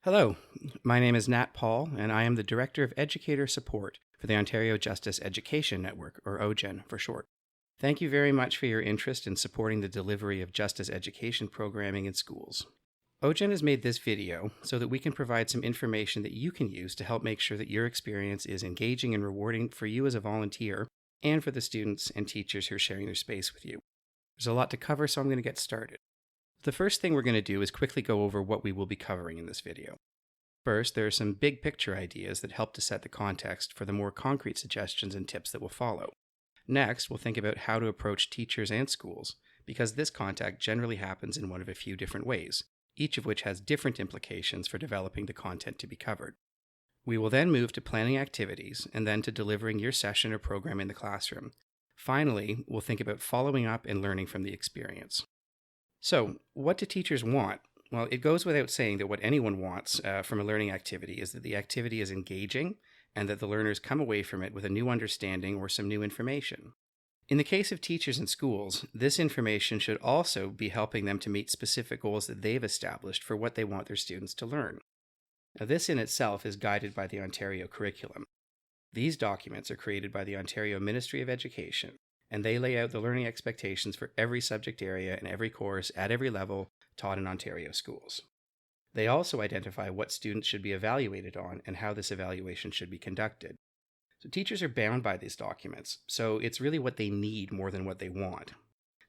Hello, my name is Nat Paul, and I am the Director of Educator Support for the Ontario Justice Education Network, or OJEN for short. Thank you very much for your interest in supporting the delivery of justice education programming in schools. OJEN has made this video so that we can provide some information that you can use to help make sure that your experience is engaging and rewarding for you as a volunteer and for the students and teachers who are sharing their space with you. There's a lot to cover, so I'm going to get started. The first thing we're going to do is quickly go over what we will be covering in this video. First, there are some big picture ideas that help to set the context for the more concrete suggestions and tips that will follow. Next, we'll think about how to approach teachers and schools, because this contact generally happens in one of a few different ways, each of which has different implications for developing the content to be covered. We will then move to planning activities and then to delivering your session or program in the classroom. Finally, we'll think about following up and learning from the experience. So, what do teachers want? Well, it goes without saying that what anyone wants from a learning activity is that the activity is engaging and that the learners come away from it with a new understanding or some new information. In the case of teachers and schools, this information should also be helping them to meet specific goals that they've established for what they want their students to learn. Now, this in itself is guided by the Ontario curriculum. These documents are created by the Ontario Ministry of Education, and they lay out the learning expectations for every subject area and every course at every level taught in Ontario schools. They also identify what students should be evaluated on and how this evaluation should be conducted. So teachers are bound by these documents, so it's really what they need more than what they want.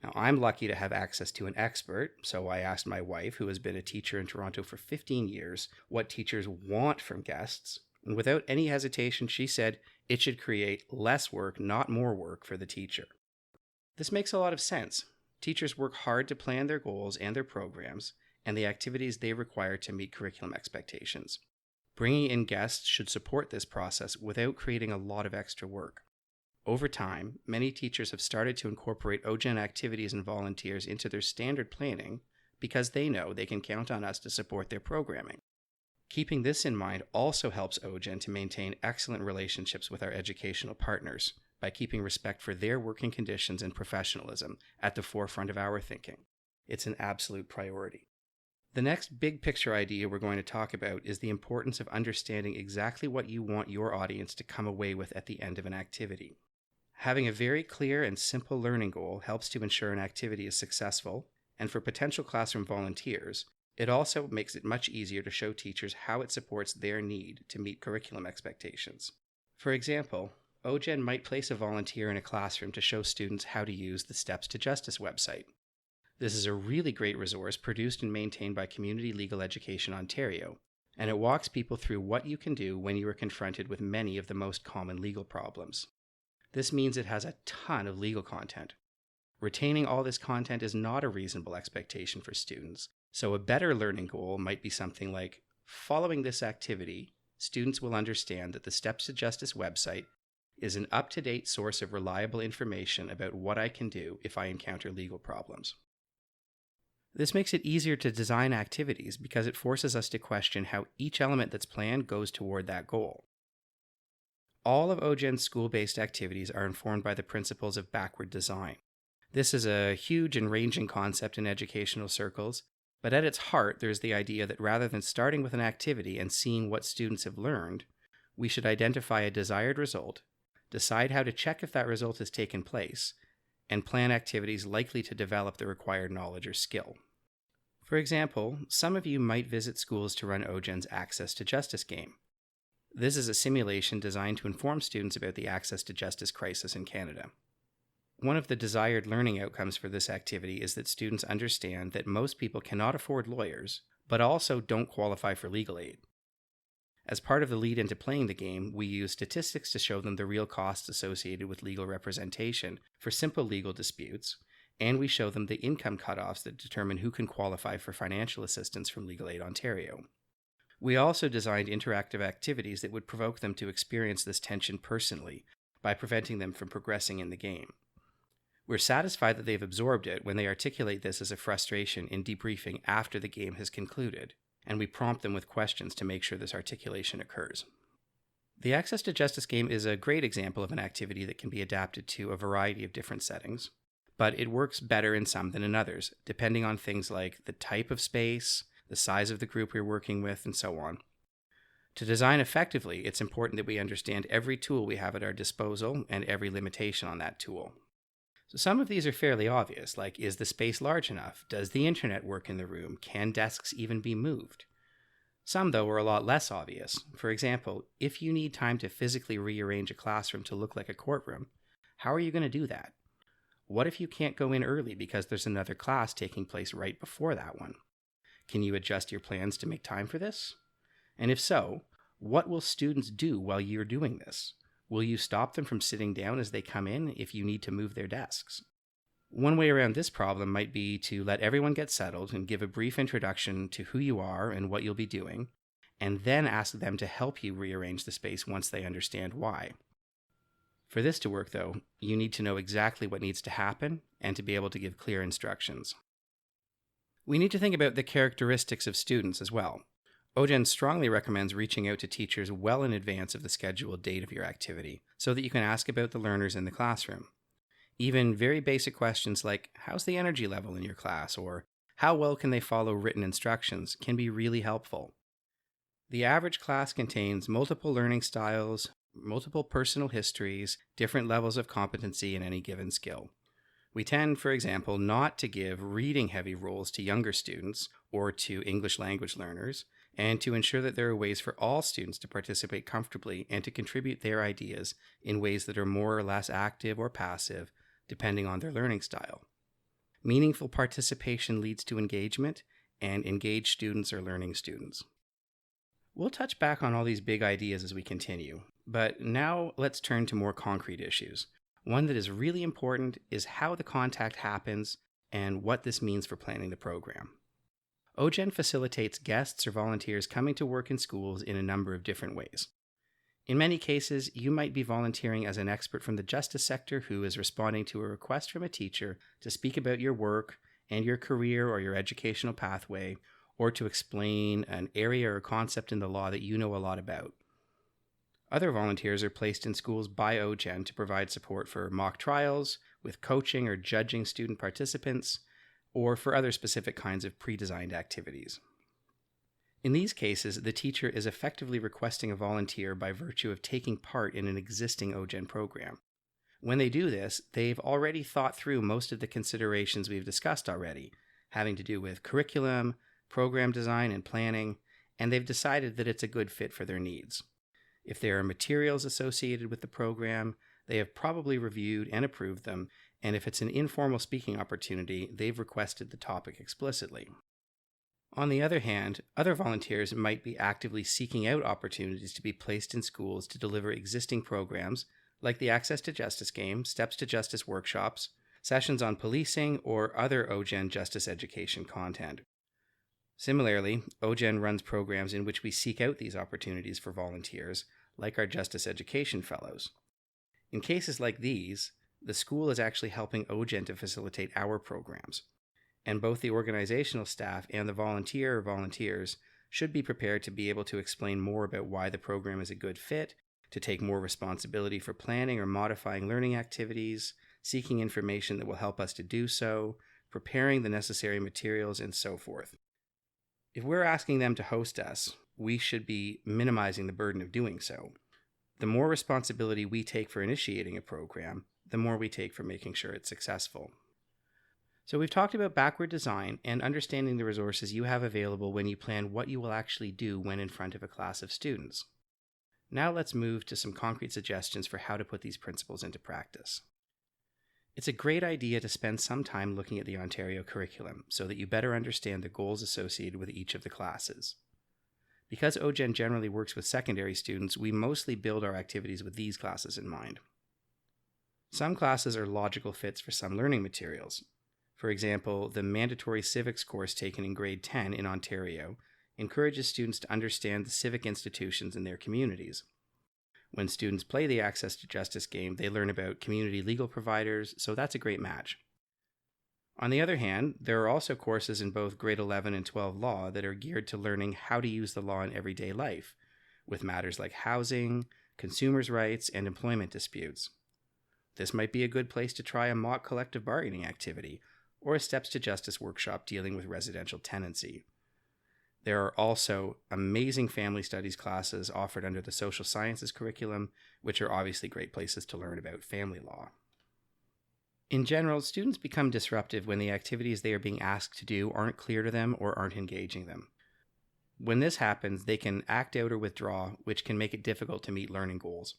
Now, I'm lucky to have access to an expert, so I asked my wife, who has been a teacher in Toronto for 15 years, what teachers want from guests, and without any hesitation, she said it should create less work, not more work, for the teacher. This makes a lot of sense. Teachers work hard to plan their goals and their programs and the activities they require to meet curriculum expectations. Bringing in guests should support this process without creating a lot of extra work. Over time, many teachers have started to incorporate OJEN activities and volunteers into their standard planning because they know they can count on us to support their programming. Keeping this in mind also helps OJEN to maintain excellent relationships with our educational partners by keeping respect for their working conditions and professionalism at the forefront of our thinking. It's an absolute priority. The next big picture idea we're going to talk about is the importance of understanding exactly what you want your audience to come away with at the end of an activity. Having a very clear and simple learning goal helps to ensure an activity is successful, and for potential classroom volunteers, it also makes it much easier to show teachers how it supports their need to meet curriculum expectations. For example, OJEN might place a volunteer in a classroom to show students how to use the Steps to Justice website. This is a really great resource produced and maintained by Community Legal Education Ontario, and it walks people through what you can do when you are confronted with many of the most common legal problems. This means it has a ton of legal content. Retaining all this content is not a reasonable expectation for students, so a better learning goal might be something like, following this activity, students will understand that the Steps to Justice website is an up-to-date source of reliable information about what I can do if I encounter legal problems. This makes it easier to design activities because it forces us to question how each element that's planned goes toward that goal. All of OJEN's school-based activities are informed by the principles of backward design. This is a huge and ranging concept in educational circles, but at its heart there's the idea that rather than starting with an activity and seeing what students have learned, we should identify a desired result, decide how to check if that result has taken place, and plan activities likely to develop the required knowledge or skill. For example, some of you might visit schools to run OJEN's Access to Justice game. This is a simulation designed to inform students about the access to justice crisis in Canada. One of the desired learning outcomes for this activity is that students understand that most people cannot afford lawyers, but also don't qualify for legal aid. As part of the lead into playing the game, we use statistics to show them the real costs associated with legal representation for simple legal disputes, and we show them the income cutoffs that determine who can qualify for financial assistance from Legal Aid Ontario. We also designed interactive activities that would provoke them to experience this tension personally by preventing them from progressing in the game. We're satisfied that they've absorbed it when they articulate this as a frustration in debriefing after the game has concluded, and we prompt them with questions to make sure this articulation occurs. The Access to Justice game is a great example of an activity that can be adapted to a variety of different settings, but it works better in some than in others, depending on things like the type of space, the size of the group we're working with, and so on. To design effectively, it's important that we understand every tool we have at our disposal and every limitation on that tool. So some of these are fairly obvious, like is the space large enough? Does the internet work in the room? Can desks even be moved? Some, though, are a lot less obvious. For example, if you need time to physically rearrange a classroom to look like a courtroom, how are you going to do that? What if you can't go in early because there's another class taking place right before that one? Can you adjust your plans to make time for this? And if so, what will students do while you're doing this? Will you stop them from sitting down as they come in if you need to move their desks? One way around this problem might be to let everyone get settled and give a brief introduction to who you are and what you'll be doing, and then ask them to help you rearrange the space once they understand why. For this to work, though, you need to know exactly what needs to happen and to be able to give clear instructions. We need to think about the characteristics of students as well. OJEN strongly recommends reaching out to teachers well in advance of the scheduled date of your activity so that you can ask about the learners in the classroom. Even very basic questions like, how's the energy level in your class? Or how well can they follow written instructions can be really helpful. The average class contains multiple learning styles, multiple personal histories, different levels of competency in any given skill. We tend, for example, not to give reading-heavy roles to younger students or to English language learners, and to ensure that there are ways for all students to participate comfortably and to contribute their ideas in ways that are more or less active or passive, depending on their learning style. Meaningful participation leads to engagement, and engaged students are learning students. We'll touch back on all these big ideas as we continue, but now let's turn to more concrete issues. One that is really important is how the contact happens and what this means for planning the program. OJEN facilitates guests or volunteers coming to work in schools in a number of different ways. In many cases, you might be volunteering as an expert from the justice sector who is responding to a request from a teacher to speak about your work and your career or your educational pathway, or to explain an area or concept in the law that you know a lot about. Other volunteers are placed in schools by OJEN to provide support for mock trials, with coaching or judging student participants, or for other specific kinds of pre-designed activities. In these cases, the teacher is effectively requesting a volunteer by virtue of taking part in an existing OJEN program. When they do this, they've already thought through most of the considerations we've discussed already, having to do with curriculum, program design, and planning, and they've decided that it's a good fit for their needs. If there are materials associated with the program, they have probably reviewed and approved them, and if it's an informal speaking opportunity, they've requested the topic explicitly. On the other hand, other volunteers might be actively seeking out opportunities to be placed in schools to deliver existing programs like the Access to Justice game, Steps to Justice workshops, sessions on policing, or other OJEN justice education content. Similarly, OJEN runs programs in which we seek out these opportunities for volunteers, like our Justice Education Fellows. In cases like these, the school is actually helping OJEN to facilitate our programs, and both the organizational staff and the volunteer or volunteers should be prepared to be able to explain more about why the program is a good fit, to take more responsibility for planning or modifying learning activities, seeking information that will help us to do so, preparing the necessary materials, and so forth. If we're asking them to host us, we should be minimizing the burden of doing so. The more responsibility we take for initiating a program, the more we take for making sure it's successful. So we've talked about backward design and understanding the resources you have available when you plan what you will actually do when in front of a class of students. Now let's move to some concrete suggestions for how to put these principles into practice. It's a great idea to spend some time looking at the Ontario curriculum so that you better understand the goals associated with each of the classes. Because OJEN generally works with secondary students, we mostly build our activities with these classes in mind. Some classes are logical fits for some learning materials. For example, the mandatory civics course taken in grade 10 in Ontario encourages students to understand the civic institutions in their communities. When students play the Access to Justice game, they learn about community legal providers, so that's a great match. On the other hand, there are also courses in both grade 11 and 12 law that are geared to learning how to use the law in everyday life, with matters like housing, consumers' rights, and employment disputes. This might be a good place to try a mock collective bargaining activity, or a Steps to Justice workshop dealing with residential tenancy. There are also amazing family studies classes offered under the social sciences curriculum, which are obviously great places to learn about family law. In general, students become disruptive when the activities they are being asked to do aren't clear to them or aren't engaging them. When this happens, they can act out or withdraw, which can make it difficult to meet learning goals.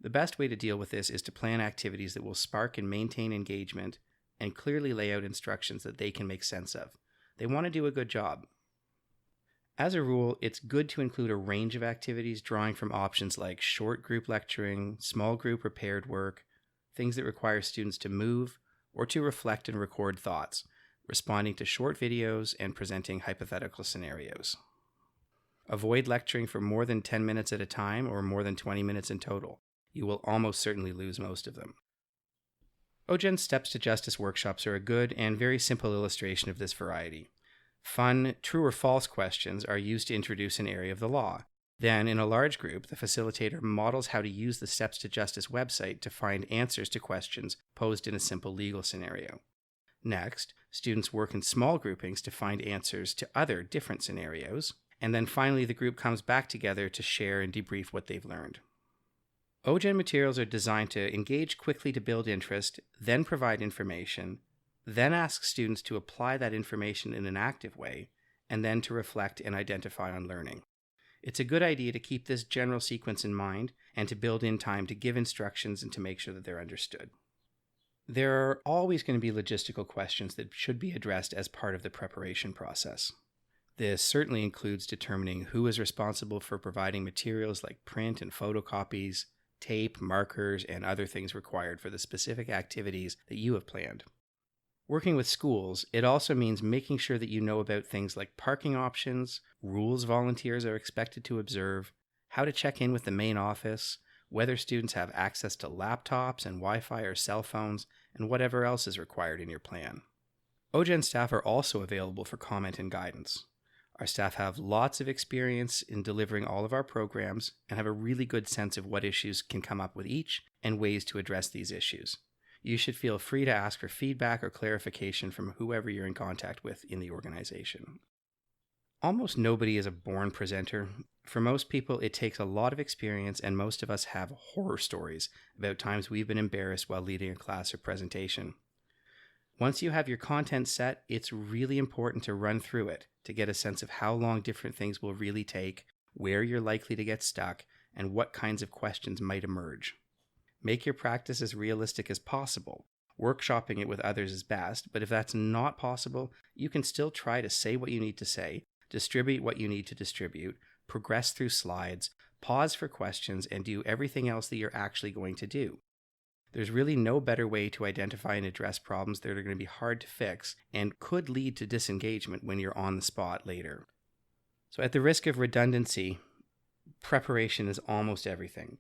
The best way to deal with this is to plan activities that will spark and maintain engagement and clearly lay out instructions that they can make sense of. They want to do a good job. As a rule, it's good to include a range of activities drawing from options like short group lecturing, small group repaired work, things that require students to move or to reflect and record thoughts, responding to short videos and presenting hypothetical scenarios. Avoid lecturing for more than 10 minutes at a time or more than 20 minutes in total. You will almost certainly lose most of them. OJEN Steps to Justice workshops are a good and very simple illustration of this variety. Fun, true or false questions are used to introduce an area of the law. Then, in a large group, the facilitator models how to use the Steps to Justice website to find answers to questions posed in a simple legal scenario. Next, students work in small groupings to find answers to other different scenarios. And then finally, the group comes back together to share and debrief what they've learned. OJEN materials are designed to engage quickly to build interest, then provide information, then ask students to apply that information in an active way, and then to reflect and identify on learning. It's a good idea to keep this general sequence in mind and to build in time to give instructions and to make sure that they're understood. There are always going to be logistical questions that should be addressed as part of the preparation process. This certainly includes determining who is responsible for providing materials like print and photocopies, tape, markers, and other things required for the specific activities that you have planned. Working with schools, it also means making sure that you know about things like parking options, rules volunteers are expected to observe, how to check in with the main office, whether students have access to laptops and Wi-Fi or cell phones, and whatever else is required in your plan. OJEN staff are also available for comment and guidance. Our staff have lots of experience in delivering all of our programs and have a really good sense of what issues can come up with each and ways to address these issues. You should feel free to ask for feedback or clarification from whoever you're in contact with in the organization. Almost nobody is a born presenter. For most people, it takes a lot of experience, and most of us have horror stories about times we've been embarrassed while leading a class or presentation. Once you have your content set, it's really important to run through it to get a sense of how long different things will really take, where you're likely to get stuck, and what kinds of questions might emerge. Make your practice as realistic as possible. Workshopping it with others is best, but if that's not possible, you can still try to say what you need to say, distribute what you need to distribute, progress through slides, pause for questions, and do everything else that you're actually going to do. There's really no better way to identify and address problems that are going to be hard to fix and could lead to disengagement when you're on the spot later. So at the risk of redundancy, preparation is almost everything.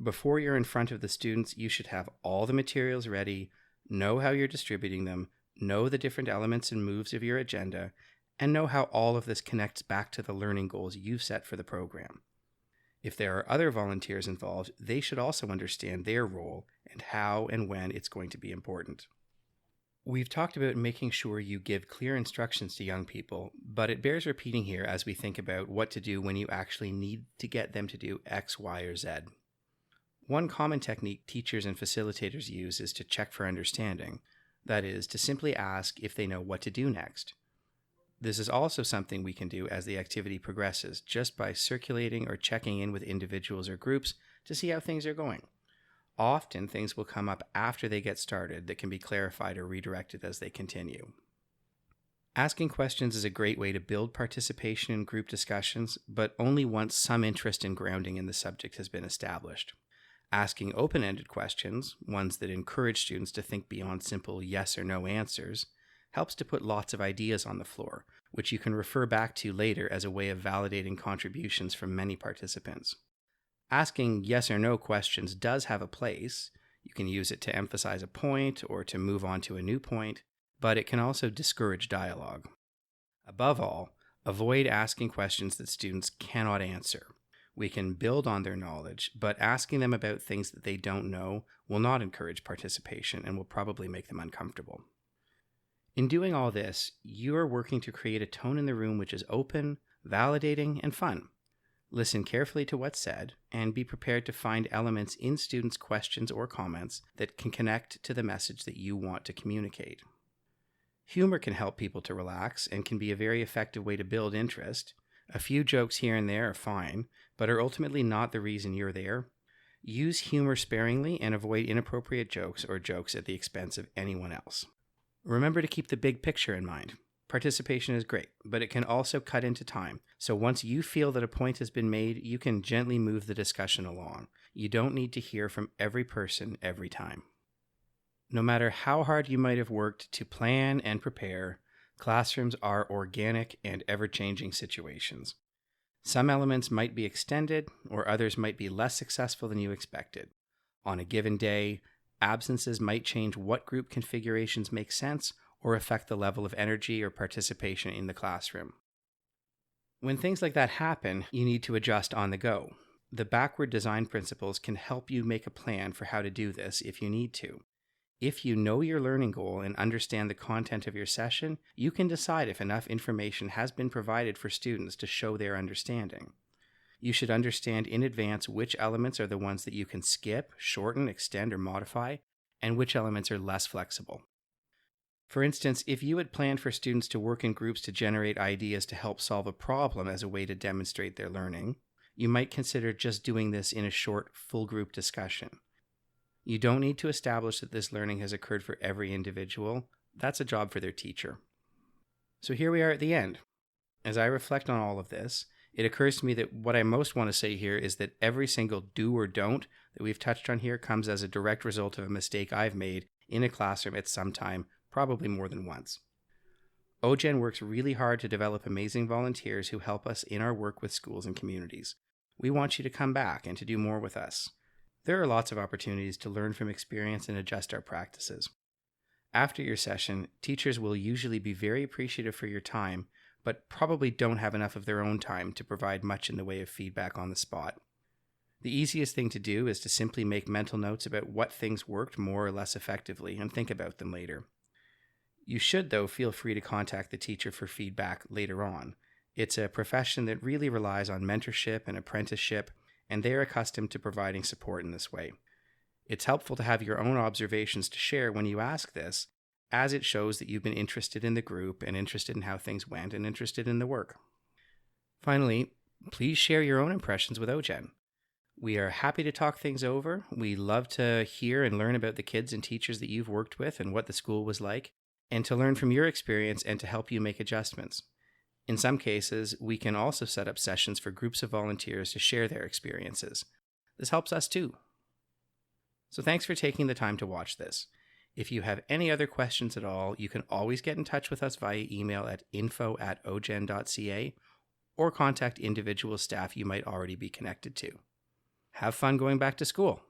Before you're in front of the students, you should have all the materials ready, know how you're distributing them, know the different elements and moves of your agenda, and know how all of this connects back to the learning goals you've set for the program. If there are other volunteers involved, they should also understand their role and how and when it's going to be important. We've talked about making sure you give clear instructions to young people, but it bears repeating here as we think about what to do when you actually need to get them to do X, Y, or Z. One common technique teachers and facilitators use is to check for understanding. That is, to simply ask if they know what to do next. This is also something we can do as the activity progresses, just by circulating or checking in with individuals or groups to see how things are going. Often, things will come up after they get started that can be clarified or redirected as they continue. Asking questions is a great way to build participation in group discussions, but only once some interest and grounding in the subject has been established. Asking open-ended questions, ones that encourage students to think beyond simple yes or no answers, helps to put lots of ideas on the floor, which you can refer back to later as a way of validating contributions from many participants. Asking yes or no questions does have a place. You can use it to emphasize a point or to move on to a new point, but it can also discourage dialogue. Above all, avoid asking questions that students cannot answer. We can build on their knowledge, but asking them about things that they don't know will not encourage participation and will probably make them uncomfortable. In doing all this, you are working to create a tone in the room which is open, validating, and fun. Listen carefully to what's said, and be prepared to find elements in students' questions or comments that can connect to the message that you want to communicate. Humor can help people to relax and can be a very effective way to build interest. A few jokes here and there are fine, but are ultimately not the reason you're there. Use humor sparingly and avoid inappropriate jokes or jokes at the expense of anyone else. Remember to keep the big picture in mind. Participation is great, but it can also cut into time. So once you feel that a point has been made, you can gently move the discussion along. You don't need to hear from every person every time. No matter how hard you might have worked to plan and prepare, classrooms are organic and ever-changing situations. Some elements might be extended, or others might be less successful than you expected. On a given day, absences might change what group configurations make sense or affect the level of energy or participation in the classroom. When things like that happen, you need to adjust on the go. The backward design principles can help you make a plan for how to do this if you need to. If you know your learning goal and understand the content of your session, you can decide if enough information has been provided for students to show their understanding. You should understand in advance which elements are the ones that you can skip, shorten, extend, or modify, and which elements are less flexible. For instance, if you had planned for students to work in groups to generate ideas to help solve a problem as a way to demonstrate their learning, you might consider just doing this in a short, full group discussion. You don't need to establish that this learning has occurred for every individual. That's a job for their teacher. So here we are at the end. As I reflect on all of this, it occurs to me that what I most want to say here is that every single do or don't that we've touched on here comes as a direct result of a mistake I've made in a classroom at some time, probably more than once. OJEN works really hard to develop amazing volunteers who help us in our work with schools and communities. We want you to come back and to do more with us. There are lots of opportunities to learn from experience and adjust our practices. After your session, teachers will usually be very appreciative for your time, but probably don't have enough of their own time to provide much in the way of feedback on the spot. The easiest thing to do is to simply make mental notes about what things worked more or less effectively and think about them later. You should, though, feel free to contact the teacher for feedback later on. It's a profession that really relies on mentorship and apprenticeship, and they're accustomed to providing support in this way. It's helpful to have your own observations to share when you ask this, as it shows that you've been interested in the group and interested in how things went and interested in the work. Finally, please share your own impressions with OJEN. We are happy to talk things over. We love to hear and learn about the kids and teachers that you've worked with and what the school was like, and to learn from your experience and to help you make adjustments. In some cases, we can also set up sessions for groups of volunteers to share their experiences. This helps us too. So thanks for taking the time to watch this. If you have any other questions at all, you can always get in touch with us via email at info@ojen.ca or contact individual staff you might already be connected to. Have fun going back to school.